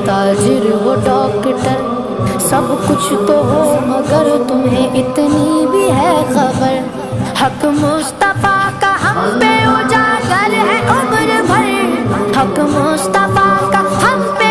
ताजिर हो डॉक्टर, सब कुछ तो हो मगर तुम्हें इतनी भी है खबर, हक मुस्तफा का हम पे उजागर है उम्र भर, हक मुस्तफा का हम पे।